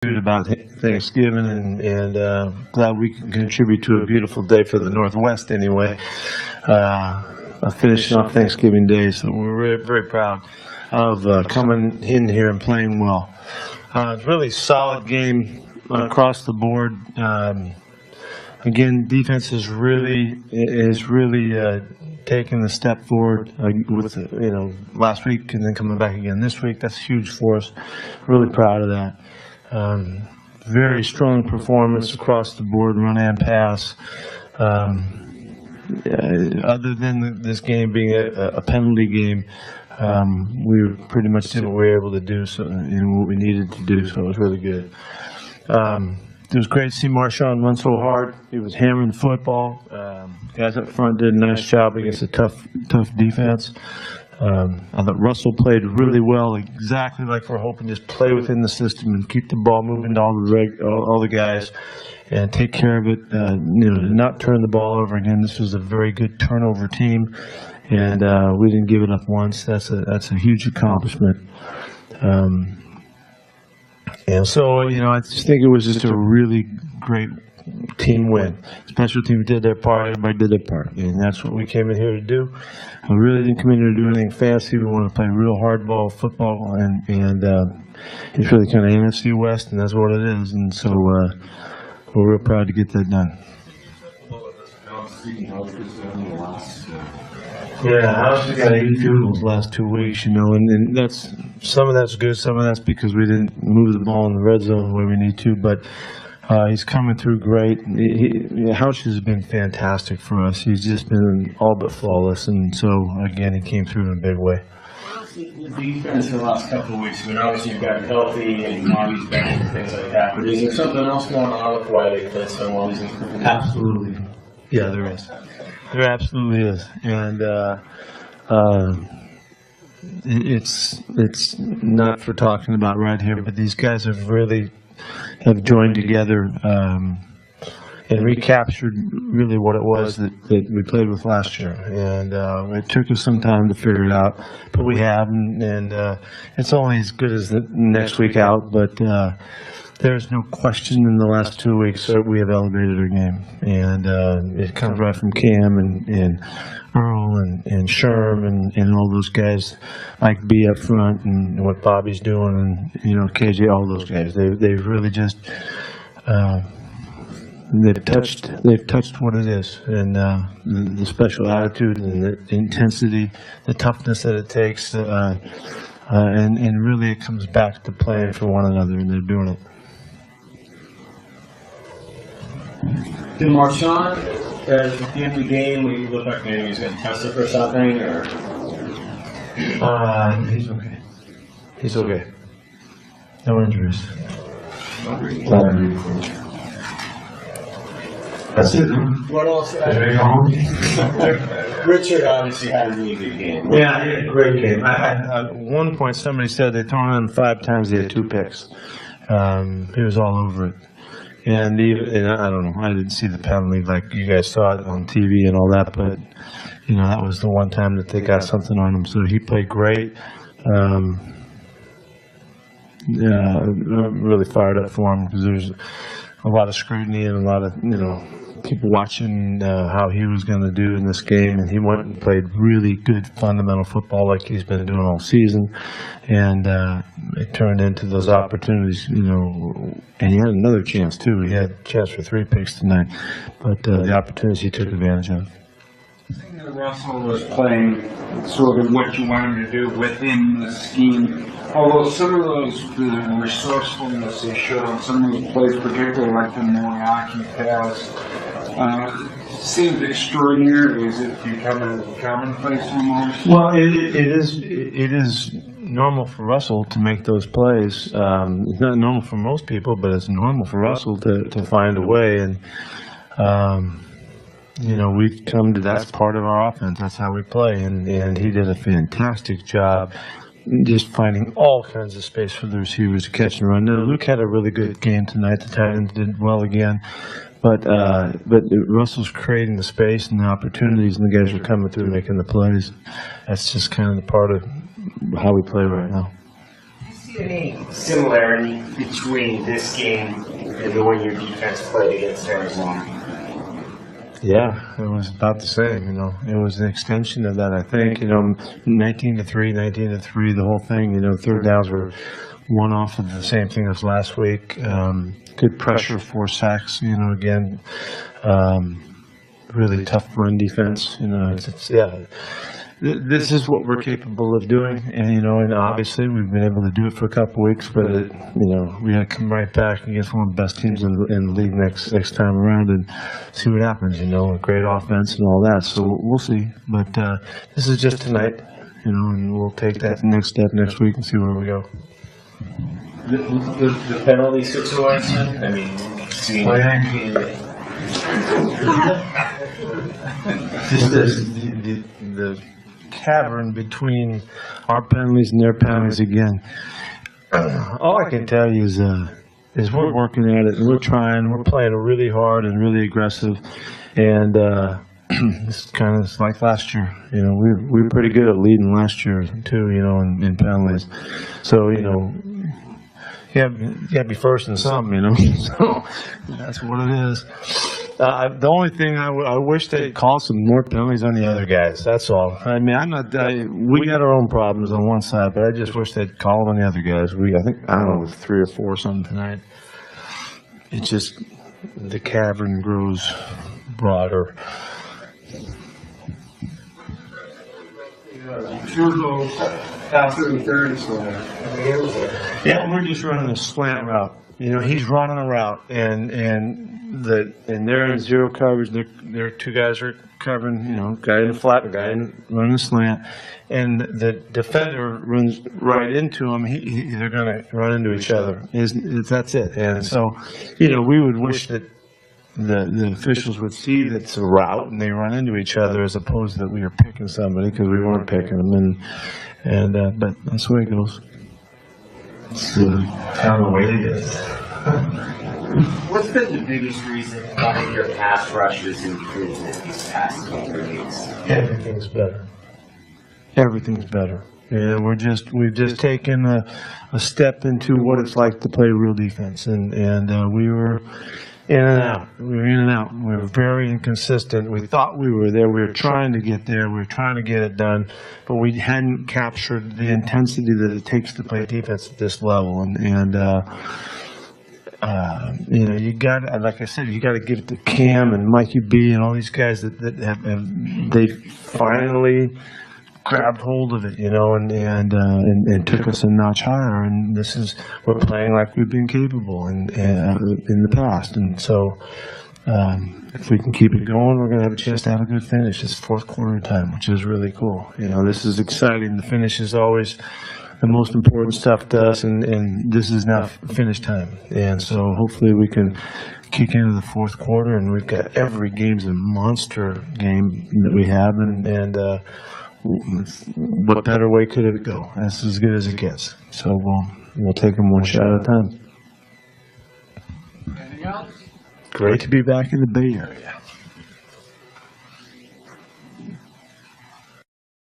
about Thanksgiving and glad we can contribute to a beautiful day for the Northwest anyway. Finishing off Thanksgiving Day, so we're very proud of coming in here and playing well. Really solid game across the board. Again, defense is really taking the step forward with last week and then coming back again this week. That's huge for us. Really proud of that. Very strong performance across the board, run and pass. Other than this game being a penalty game, we pretty much did what we were able to do, and what we needed to do. So it was really good. It was great to see Marshawn run so hard. He was hammering the football. Guys up front did a nice job against a tough defense. I thought Russell played really well, exactly like we're hoping. Just play within the system and keep the ball moving to all the guys, and take care of it. Not turn the ball over again. This was a very good turnover team, and we didn't give it up once. That's a huge accomplishment. And so I just think it was just a really great team win. Special teams did their part, everybody did their part, and that's what we came in here to do. We really didn't come in here to do anything fancy. We want to play real hardball football, and it's really kind of NFC West, and that's what it is. And so we're real proud to get that done. Yeah, House has got 8 field goals the last 2 weeks, and that's some of that's good, some of that's because we didn't move the ball in the red zone the way we need to, but he's coming through great. House has been fantastic for us. He's just been all but flawless, and so, again, he came through in a big way. The defense in the last couple of weeks, obviously you've gotten healthy and Marty's back and things like that, but is there something else going on with why they play so well? Absolutely. Yeah, there is. There absolutely is, and it's not for talking about right here, but these guys have joined together and recaptured really what it was that we played with last year, and it took us some time to figure it out, but we have, and it's only as good as the next week out, but there's no question in the last 2 weeks we have elevated our game, and it comes right from Cam and Earl and Sherman and all those guys, Mike B up front, and what Bobby's doing, and KJ, all those guys. They've really just they've touched what it is, and the special attitude and the intensity, the toughness that it takes, and really it comes back to playing for one another, and they're doing it. Did Marshawn, at the end of the game, when you look like maybe he's going to test it for something, or? He's okay. He's okay. No injuries. That's it. What else? Richard obviously had a really good game. Yeah, he had a great game. At one point, somebody said they thrown him 5 times. He had 2 picks. He was all over it. And I don't know, I didn't see the penalty like you guys saw it on TV and all that, but, that was the one time that they got something on him. So he played great. I'm really fired up for him because there's a lot of scrutiny and a lot of, people watching how he was going to do in this game, and he went and played really good fundamental football like he's been doing all season, and it turned into those opportunities, and he had another chance too. He had a chance for 3 picks tonight, but the opportunities he took advantage of. I think that Russell was playing sort of what you want him to do within the scheme. Although some of the resourcefulness he showed on some of those plays, particularly like the Moriarty pass, seemed extraordinary. Is it becoming commonplace almost? Well, it is normal for Russell to make those plays. It's not normal for most people, but it's normal for Russell to find a way, and we've come to that's part of our offense. That's how we play, and he did a fantastic job just finding all kinds of space for the receivers to catch and run. Now, Luke had a really good game tonight. The tight ends did well again, but Russell's creating the space and the opportunities, and the guys are coming through making the plays. That's just kind of the part of how we play right now. see any similarity between this game and the way your defense played against Arizona? Yeah, it was about the same, you know. It was an extension of that, I think, you know, 19-3, 19-3, the whole thing, you know, third downs were one off of the same thing as last week. Good pressure, 4 sacks, you know, again. Really tough run defense, you know. Yeah. This is what we're capable of doing, and you know, and obviously we've been able to do it for a couple of weeks. But you know, we got to come right back against one of the best teams in the league next time around and see what happens. You know, a great offense and all that. So we'll see. But this is just tonight, you know, and we'll take that next step next week and see where we go. The penalty situation. I mean, the cavern between our penalties and their penalties again. All I can tell you is we're working at it and we're trying. We're playing really hard and really aggressive, and it's kind of like last year. You know, we were pretty good at leading last year too. You know, in penalties. So you know, you got to be first in something. You know, so that's what it is. The only thing I wish they'd call some more penalties on the other guys. That's all. I mean, we got our own problems on one side, but I just wish they'd call on the other guys. I don't know, 3 or 4 or something tonight. It's just the cavern grows broader. Yeah, we're just running a slant route. You know, he's running a route, and they're in zero coverage. Their 2 guys are covering, you know, guy in the flat, guy running a slant, and the defender runs right into him. They're going to run into each other. That's it. And so, you know, we would wish that the officials would see that it's a route and they run into each other as opposed to that we are picking somebody, because we weren't picking them. But that's the way it goes. It's kind of the way it is. What's been the biggest reason why your pass rush has improved these past couple of weeks? Everything's better. Everything's better. Yeah, we've just taken a step into what it's like to play real defense, and we were in and out. We were in and out. We were very inconsistent. We thought we were there. We were trying to get there. We were trying to get it done, but we hadn't captured the intensity that it takes to play defense at this level. You know, you got, like I said, you got to give it to Cam and Mikey B and all these guys that they finally grabbed hold of it, you know, and took us a notch higher. And we're playing like we've been capable in the past. And so, if we can keep it going, we're going to have a chance to have a good finish. It's 4th quarter time, which is really cool. You know, this is exciting. The finish is always the most important stuff to us, and this is now finish time. And so hopefully we can kick into the 4th quarter, and we've got every game's a monster game that we have, and what better way could it go? That's as good as it gets. So we'll take them one shot at a time. Anything else? Great to be back in the Bay Area.